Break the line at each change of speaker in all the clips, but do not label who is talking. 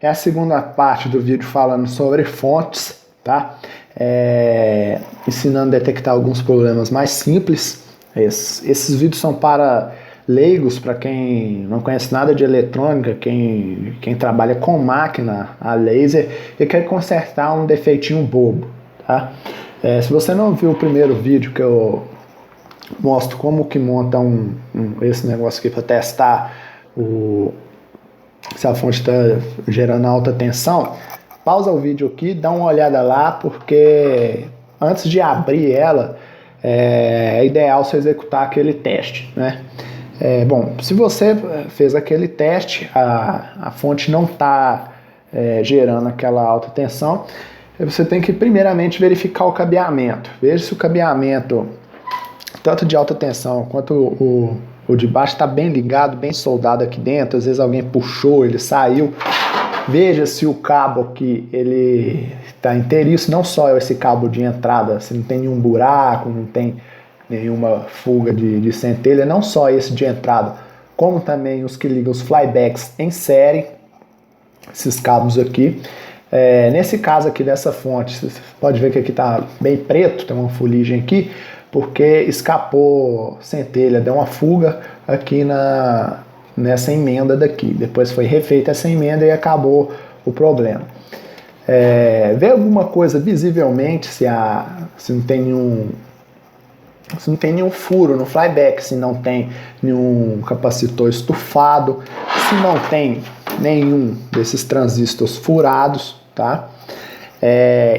é a segunda parte do vídeo falando sobre fontes, tá? Ensinando a detectar alguns problemas mais simples. Esses vídeos são para leigos, para quem não conhece nada de eletrônica, quem trabalha com máquina a laser e quer consertar um defeitinho bobo, tá? Se você não viu o primeiro vídeo que eu mostro como que monta esse negócio aqui para testar se a fonte está gerando alta tensão, pausa o vídeo aqui, dá uma olhada lá, porque antes de abrir ela, é ideal você executar aquele teste, né? Bom, se você fez aquele teste, a fonte não está gerando aquela alta tensão, você tem que primeiramente verificar o cabeamento. Veja se o cabeamento, tanto de alta tensão quanto o de baixo, está bem ligado, bem soldado aqui dentro. Às vezes alguém puxou, ele saiu. Veja se o cabo aqui ele está inteiriço, não só esse cabo de entrada, se não tem nenhum buraco, não tem nenhuma fuga de centelha, não só esse de entrada, como também os que ligam os flybacks em série, esses cabos aqui. Nesse caso aqui dessa fonte, você pode ver que aqui está bem preto, tem uma fuligem aqui, porque escapou centelha, deu uma fuga aqui nessa emenda daqui. Depois foi refeita essa emenda e acabou o problema. Vê alguma coisa visivelmente se não tem nenhum furo no flyback, se não tem nenhum capacitor estufado, se não tem nenhum desses transistores furados, tá?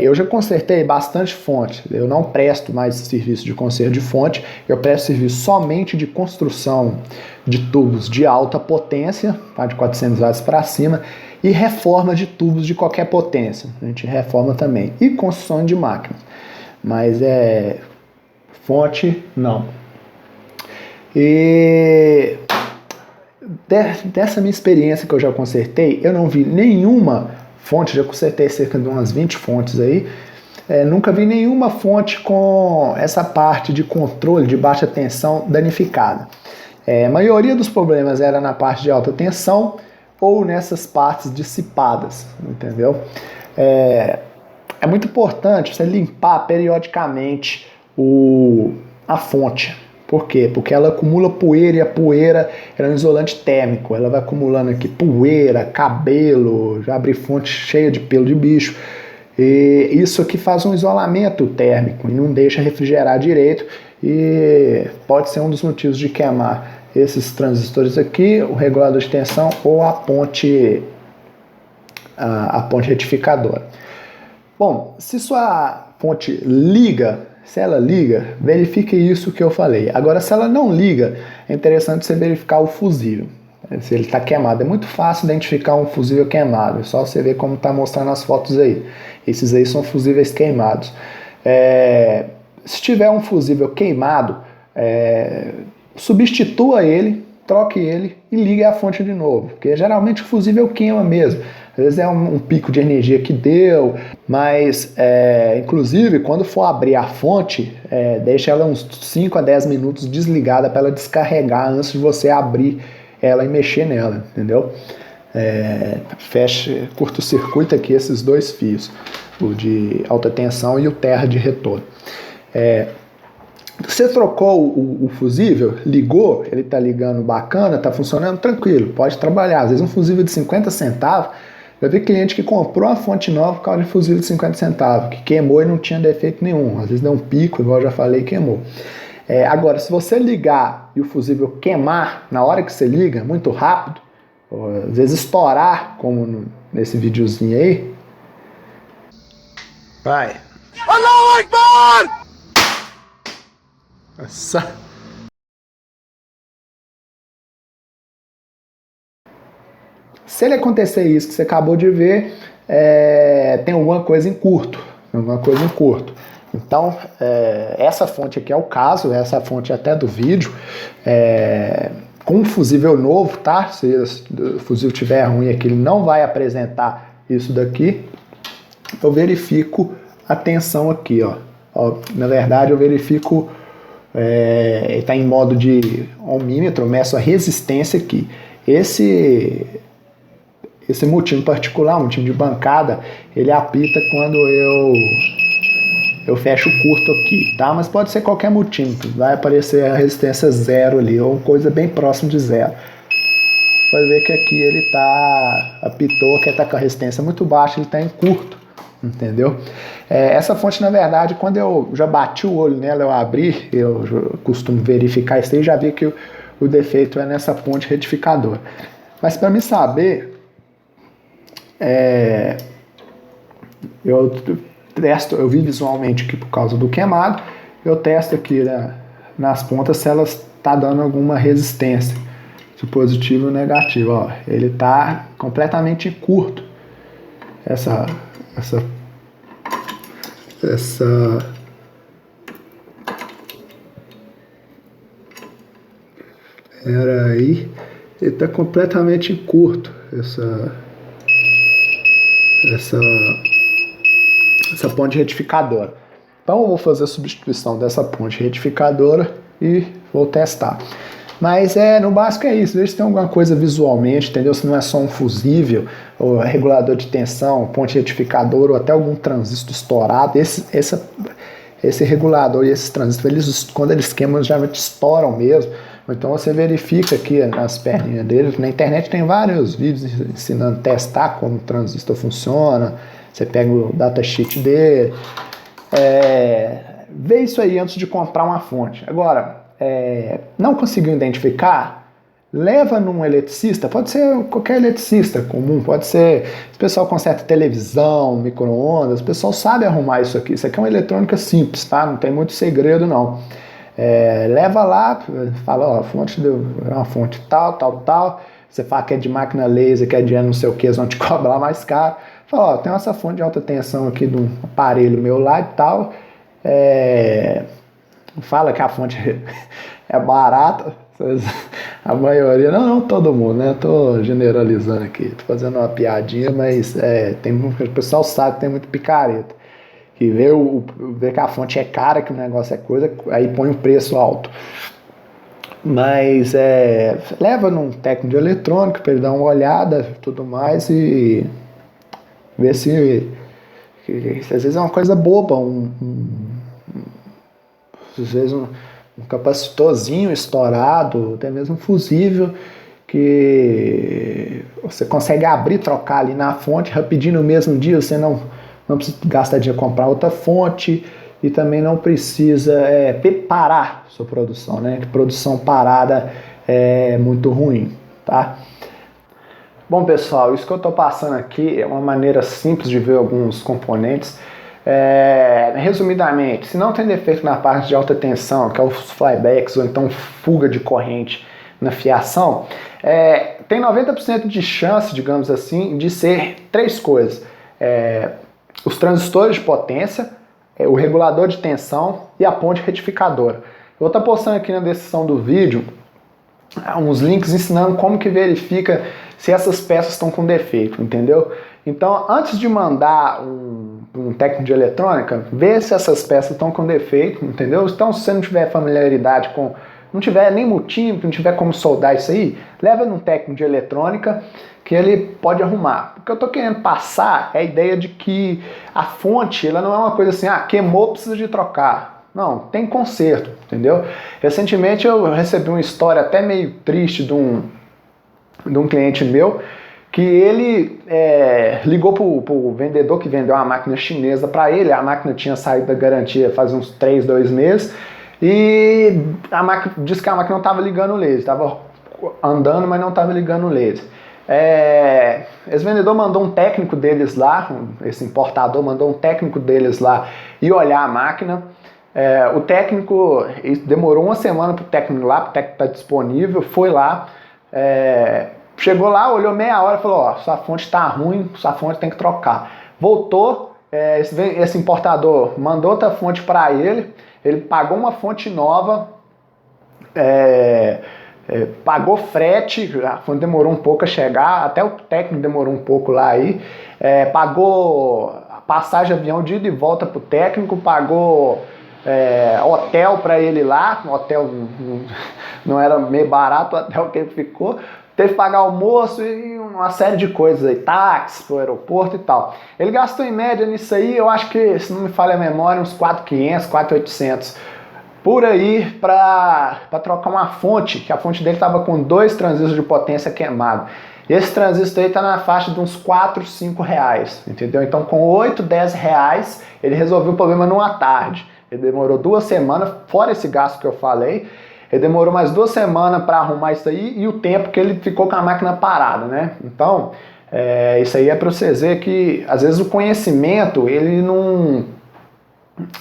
Eu já consertei bastante fonte, eu não presto mais serviço de conserto de fonte, eu presto serviço somente de construção de tubos de alta potência, tá? De 400 watts para cima, e reforma de tubos de qualquer potência, a gente reforma também, e construção de máquinas, mas fonte não. E dessa minha experiência que eu já consertei, eu não vi nenhuma fonte, já consertei cerca de umas 20 fontes aí, nunca vi nenhuma fonte com essa parte de controle de baixa tensão danificada. A maioria dos problemas era na parte de alta tensão ou nessas partes dissipadas, entendeu? É muito importante você limpar periodicamente a fonte. Por quê? Porque ela acumula poeira e a poeira é um isolante térmico. Ela vai acumulando aqui poeira, cabelo, já abri fonte cheia de pelo de bicho. E isso aqui faz um isolamento térmico e não deixa refrigerar direito e pode ser um dos motivos de queimar esses transistores aqui, o regulador de tensão ou a ponte retificadora. Bom, se sua fonte liga, se ela liga, verifique isso que eu falei. Agora, se ela não liga, é interessante você verificar o fusível, se ele está queimado. É muito fácil identificar um fusível queimado, é só você ver como está mostrando as fotos aí. Esses aí são fusíveis queimados. Se tiver um fusível queimado, substitua ele, troque ele e ligue a fonte de novo, porque geralmente o fusível queima mesmo. Às vezes é um pico de energia que deu, mas inclusive quando for abrir a fonte, deixa ela uns 5 a 10 minutos desligada para ela descarregar antes de você abrir ela e mexer nela, entendeu? Fecha, curto-circuita aqui esses dois fios, o de alta tensão e o terra de retorno. Você trocou o fusível, ligou, ele está ligando bacana, está funcionando tranquilo, pode trabalhar. Às vezes um fusível de 50 centavos, eu vi cliente que comprou uma fonte nova por causa de fusível de 50 centavos, que queimou e não tinha defeito nenhum. Às vezes deu um pico, igual eu já falei, queimou. Agora, se você ligar e o fusível queimar na hora que você liga, muito rápido, ou às vezes estourar, como nesse videozinho aí, vai. Allahu Akbar! Nossa. Se ele acontecer isso que você acabou de ver, tem alguma coisa em curto. Então, essa fonte aqui é o caso, essa fonte até do vídeo, com um fusível novo, tá? Se o fusível estiver ruim aqui, ele não vai apresentar isso daqui. Eu verifico a tensão aqui, ó. Na verdade, eu verifico, ele está em modo de ohmímetro, eu meço a resistência aqui. esse motivo particular, um motivo de bancada, ele apita quando eu fecho o curto aqui, tá? Mas pode ser qualquer motivo, vai aparecer a resistência 0 ali, ou coisa bem próxima de 0. Pode ver que aqui ele apitou, que está com a resistência muito baixa, ele está em curto, entendeu? Essa fonte, na verdade, quando eu já bati o olho nela, eu abri, eu costumo verificar isso aí, já vi que o defeito é nessa ponte retificadora. Mas para me saber, eu vi visualmente aqui por causa do queimado, eu testo aqui nas pontas se elas está dando alguma resistência, se positivo ou negativo. Ó, ele está completamente curto. Ele está completamente curto essa ponte retificadora. Então eu vou fazer a substituição dessa ponte retificadora e vou testar. Mas no básico é isso, veja se tem alguma coisa visualmente, entendeu? Se não é só um fusível, ou regulador de tensão, ponte retificadora, ou até algum transistor estourado. Esse regulador e esses transistores, quando eles queimam, já estouram mesmo. Então você verifica aqui nas perninhas deles. Na internet tem vários vídeos ensinando a testar como o transistor funciona. Você pega o datasheet dele. Vê isso aí antes de comprar uma fonte. Agora, não conseguiu identificar? Leva num eletricista, pode ser qualquer eletricista comum, pode ser, o pessoal conserta televisão, micro-ondas, o pessoal sabe arrumar isso aqui é uma eletrônica simples, tá? Não tem muito segredo não. Leva lá, fala, ó, a fonte é uma fonte tal, você fala que é de máquina laser, que é de não sei o que, eles vão te cobrar mais caro. Fala, ó, tem essa fonte de alta tensão aqui de um aparelho meu lá e tal, fala que a fonte é barata, a maioria, não todo mundo, né? Tô generalizando aqui, tô fazendo uma piadinha, mas o pessoal sabe que tem muito picareta, que vê que a fonte é cara, que o negócio é coisa, aí põe um preço alto. Mas leva num técnico de eletrônica para ele dar uma olhada e tudo mais e ver se às vezes é uma coisa boba, às vezes um capacitorzinho estourado, até mesmo um fusível, que você consegue abrir, trocar ali na fonte rapidinho no mesmo dia, você não precisa gastar dinheiro comprar outra fonte e também não precisa parar sua produção, né? Que produção parada é muito ruim, tá? Bom, pessoal, isso que eu estou passando aqui é uma maneira simples de ver alguns componentes. Resumidamente, se não tem defeito na parte de alta tensão, que é os flybacks ou então fuga de corrente na fiação, tem 90% de chance, digamos assim, de ser três coisas: os transistores de potência, o regulador de tensão e a ponte retificadora. Eu vou estar postando aqui na descrição do vídeo uns links ensinando como que verifica se essas peças estão com defeito, entendeu? Então, antes de mandar um técnico de eletrônica, vê se essas peças estão com defeito, entendeu? Então, se você não tiver familiaridade com, não tiver nem multímetro, não tiver como soldar isso aí, leva num técnico de eletrônica que ele pode arrumar. O que eu estou querendo passar é a ideia de que a fonte, ela não é uma coisa assim, queimou, precisa de trocar. Não, tem conserto, entendeu? Recentemente eu recebi uma história até meio triste de um cliente meu, que ele ligou pro vendedor que vendeu uma máquina chinesa para ele. A máquina tinha saído da garantia faz uns 2 meses, e a máquina disse que a máquina não estava ligando o laser, estava andando, mas não estava ligando o laser. Esse vendedor mandou um técnico deles lá, esse importador mandou um técnico deles lá e olhar a máquina. O técnico, demorou uma semana para o técnico lá, para o técnico estar disponível, foi lá, chegou lá, olhou meia hora e falou: ó, sua fonte está ruim, sua fonte tem que trocar. Voltou, esse importador mandou outra fonte para ele pagou uma fonte nova, pagou frete, a fonte demorou um pouco a chegar, até o técnico demorou um pouco lá aí, pagou a passagem de avião de ida e volta para o técnico, pagou hotel para ele lá, o hotel não era meio barato, o hotel que ele ficou, teve que pagar almoço e uma série de coisas aí, táxi pro aeroporto e tal. Ele gastou em média nisso aí, eu acho que, se não me falha a memória, uns 4.500, 4.800 por aí para trocar uma fonte, que a fonte dele estava com 2 transistores de potência queimado. Esse transistor aí tá na faixa de uns 4, 5 reais, entendeu? Então com 8, 10 reais ele resolveu o problema numa tarde. Ele demorou 2 semanas, fora esse gasto que eu falei, ele demorou mais 2 semanas para arrumar isso aí e o tempo que ele ficou com a máquina parada, né? Então, isso aí é para vocês verem que às vezes o conhecimento, ele não...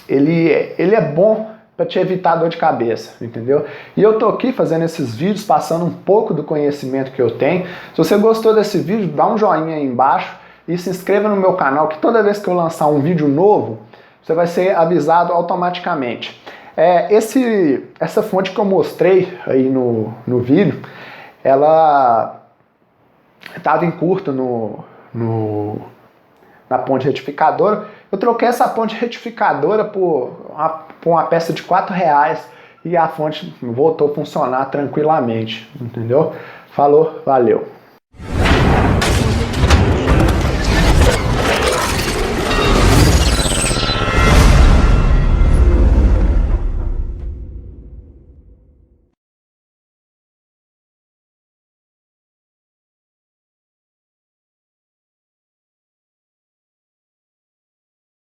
ele é bom para te evitar dor de cabeça, entendeu? E eu tô aqui fazendo esses vídeos, passando um pouco do conhecimento que eu tenho. Se você gostou desse vídeo, dá um joinha aí embaixo e se inscreva no meu canal, que toda vez que eu lançar um vídeo novo, você vai ser avisado automaticamente. Essa fonte que eu mostrei aí no vídeo, ela estava em curto na ponte retificadora. Eu troquei essa ponte retificadora por uma peça de 4 reais e a fonte voltou a funcionar tranquilamente, entendeu? Falou, valeu!